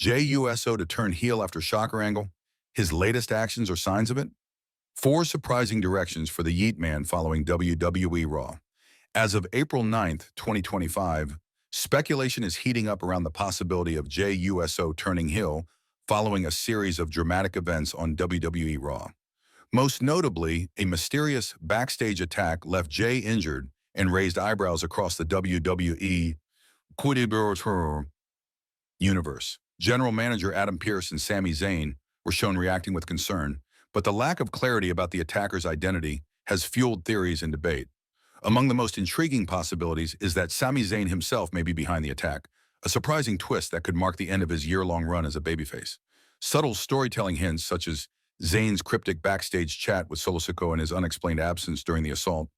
Jey Uso to turn heel after Shocker angle? His latest actions or signs of it? Four surprising directions for the Yeet Man following WWE Raw. As of April 9th, 2025, speculation is heating up around the possibility of Jey Uso turning heel following a series of dramatic events on WWE Raw. Most notably, a mysterious backstage attack left Jey injured and raised eyebrows across the WWE Universe. General Manager Adam Pearce and Sami Zayn were shown reacting with concern, but the lack of clarity about the attacker's identity has fueled theories and debate. Among the most intriguing possibilities is that Sami Zayn himself may be behind the attack, a surprising twist that could mark the end of his year-long run as a babyface. Subtle storytelling hints such as Zayn's cryptic backstage chat with Solo Sikoa and his unexplained absence during the assault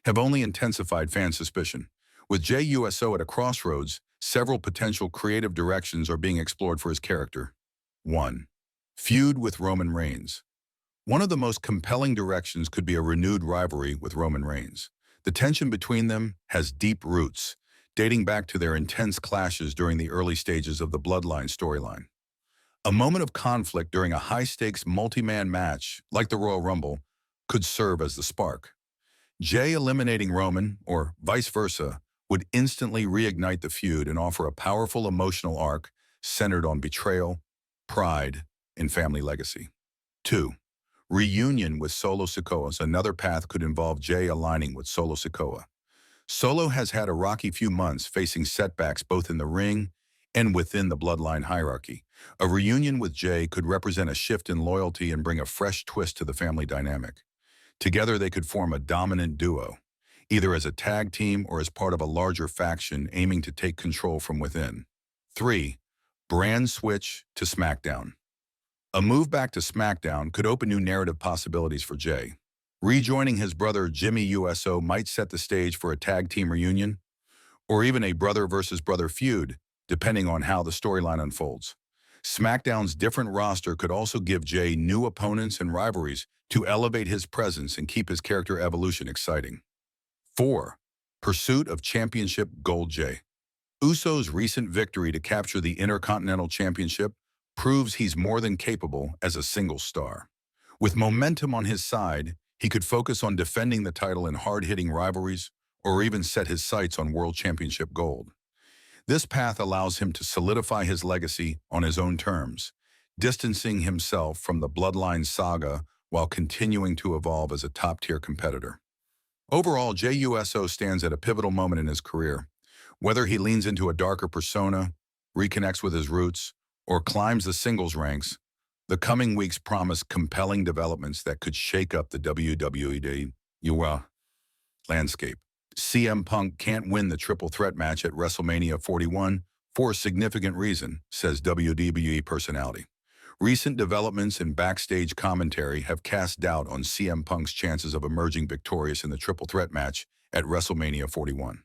have only intensified fan suspicion. With Jey Uso at a crossroads, several potential creative directions are being explored for his character. 1. Feud with Roman Reigns. One of the most compelling directions could be a renewed rivalry with Roman Reigns. The tension between them has deep roots, dating back to their intense clashes during the early stages of the Bloodline storyline. A moment of conflict during a high-stakes multi-man match, like the Royal Rumble, could serve as the spark. Jey eliminating Roman, or vice versa, would instantly reignite the feud and offer a powerful emotional arc centered on betrayal, pride, and family legacy. 2. Reunion with Solo Sikoa. Another path could involve Jey aligning with Solo Sikoa. Solo has had a rocky few months, facing setbacks both in the ring and within the Bloodline hierarchy. A reunion with Jey could represent a shift in loyalty and bring a fresh twist to the family dynamic. Together they could form a dominant duo, either as a tag team or as part of a larger faction aiming to take control from within. 3. Brand switch to SmackDown. A move back to SmackDown could open new narrative possibilities for Jey. Rejoining his brother Jimmy Uso might set the stage for a tag team reunion, or even a brother versus brother feud, depending on how the storyline unfolds. SmackDown's different roster could also give Jey new opponents and rivalries to elevate his presence and keep his character evolution exciting. 4. Pursuit of Championship Gold. Jey Uso's recent victory to capture the Intercontinental Championship proves he's more than capable as a single star. With momentum on his side, he could focus on defending the title in hard-hitting rivalries or even set his sights on World Championship gold. This path allows him to solidify his legacy on his own terms, distancing himself from the Bloodline saga while continuing to evolve as a top-tier competitor. Overall, Jey Uso stands at a pivotal moment in his career. Whether he leans into a darker persona, reconnects with his roots, or climbs the singles ranks, the coming weeks promise compelling developments that could shake up the WWE landscape. CM Punk can't win the triple threat match at WrestleMania 41 for a significant reason, says WWE personality. Recent developments in backstage commentary have cast doubt on CM Punk's chances of emerging victorious in the triple threat match at WrestleMania 41.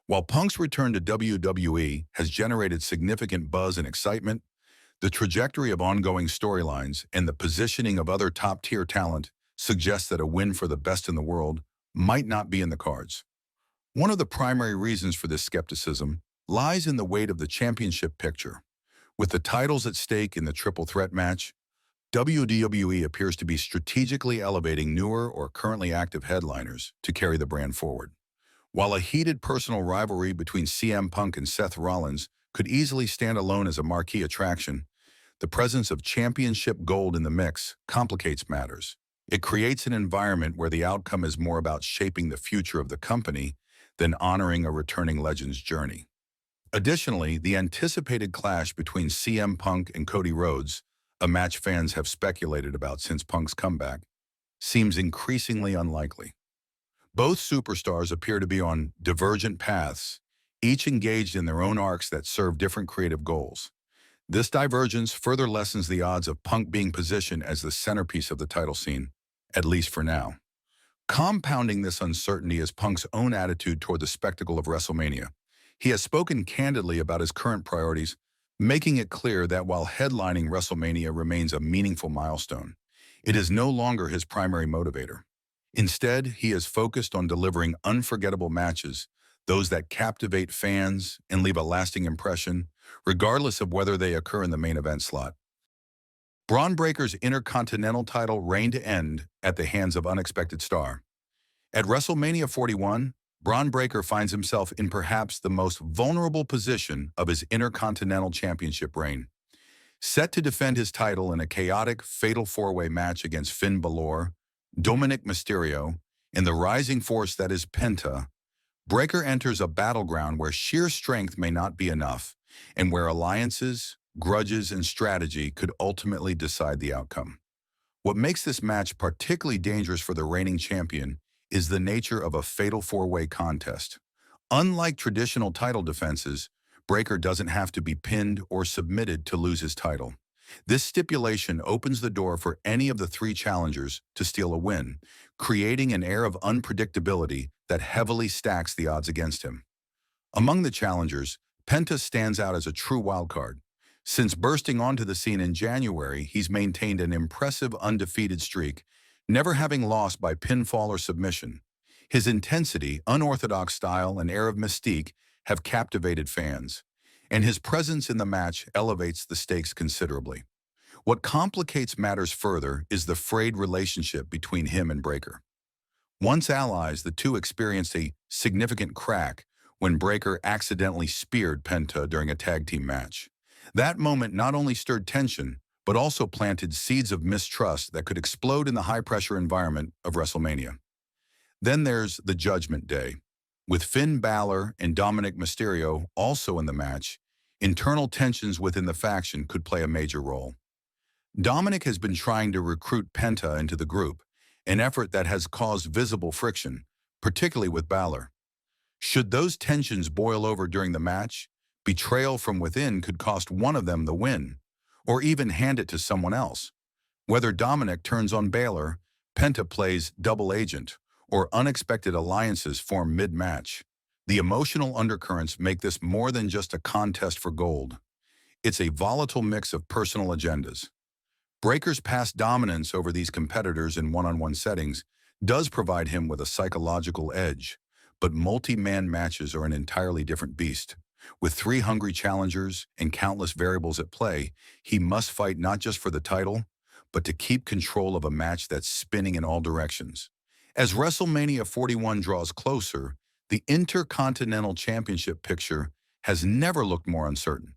While Punk's return to WWE has generated significant buzz and excitement, the trajectory of ongoing storylines and the positioning of other top-tier talent suggests that a win for the best in the world might not be in the cards. One of the primary reasons for this skepticism lies in the weight of the championship picture. With the titles at stake in the triple threat match, WWE appears to be strategically elevating newer or currently active headliners to carry the brand forward. While a heated personal rivalry between CM Punk and Seth Rollins could easily stand alone as a marquee attraction, the presence of championship gold in the mix complicates matters. It creates an environment where the outcome is more about shaping the future of the company than honoring a returning legend's journey. Additionally, the anticipated clash between CM Punk and Cody Rhodes, a match fans have speculated about since Punk's comeback, seems increasingly unlikely. Both superstars appear to be on divergent paths, each engaged in their own arcs that serve different creative goals. This divergence further lessens the odds of Punk being positioned as the centerpiece of the title scene, at least for now. Compounding this uncertainty is Punk's own attitude toward the spectacle of WrestleMania. He has spoken candidly about his current priorities, making it clear that while headlining WrestleMania remains a meaningful milestone, it is no longer his primary motivator. Instead, he is focused on delivering unforgettable matches, those that captivate fans and leave a lasting impression, regardless of whether they occur in the main event slot. Bron Breakker's Intercontinental title reign to end at the hands of unexpected star. At WrestleMania 41, Bron Breakker finds himself in perhaps the most vulnerable position of his Intercontinental Championship reign. Set to defend his title in a chaotic, fatal four-way match against Finn Balor, Dominic Mysterio, and the rising force that is Penta, Breakker enters a battleground where sheer strength may not be enough, and where alliances, grudges, and strategy could ultimately decide the outcome. What makes this match particularly dangerous for the reigning champion is the nature of a fatal four-way contest. Unlike traditional title defenses, Breakker doesn't have to be pinned or submitted to lose his title. This stipulation opens the door for any of the three challengers to steal a win, creating an air of unpredictability that heavily stacks the odds against him. Among the challengers, Penta stands out as a true wildcard. Since bursting onto the scene in January, he's maintained an impressive undefeated streak, never having lost by pinfall or submission. His intensity, unorthodox style, and air of mystique have captivated fans, and his presence in the match elevates the stakes considerably. What complicates matters further is the frayed relationship between him and Breakker. Once allies, the two experienced a significant crack when Breakker accidentally speared Penta during a tag team match. That moment not only stirred tension, but also planted seeds of mistrust that could explode in the high-pressure environment of WrestleMania. Then there's the Judgment Day. With Finn Balor and Dominic Mysterio also in the match, internal tensions within the faction could play a major role. Dominic has been trying to recruit Penta into the group, an effort that has caused visible friction, particularly with Balor. Should those tensions boil over during the match, betrayal from within could cost one of them the win, or even hand it to someone else. Whether Dominic turns on Balor, Penta plays double agent, or unexpected alliances form mid-match, the emotional undercurrents make this more than just a contest for gold. It's a volatile mix of personal agendas. Breakker's past dominance over these competitors in one-on-one settings does provide him with a psychological edge, but multi-man matches are an entirely different beast. With three hungry challengers and countless variables at play, he must fight not just for the title, but to keep control of a match that's spinning in all directions. As WrestleMania 41 draws closer, the Intercontinental Championship picture has never looked more uncertain.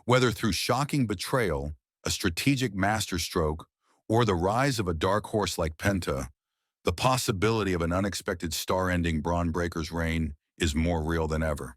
Whether through shocking betrayal, a strategic masterstroke, or the rise of a dark horse like Penta, the possibility of an unexpected star-ending Bron Breakker's reign is more real than ever.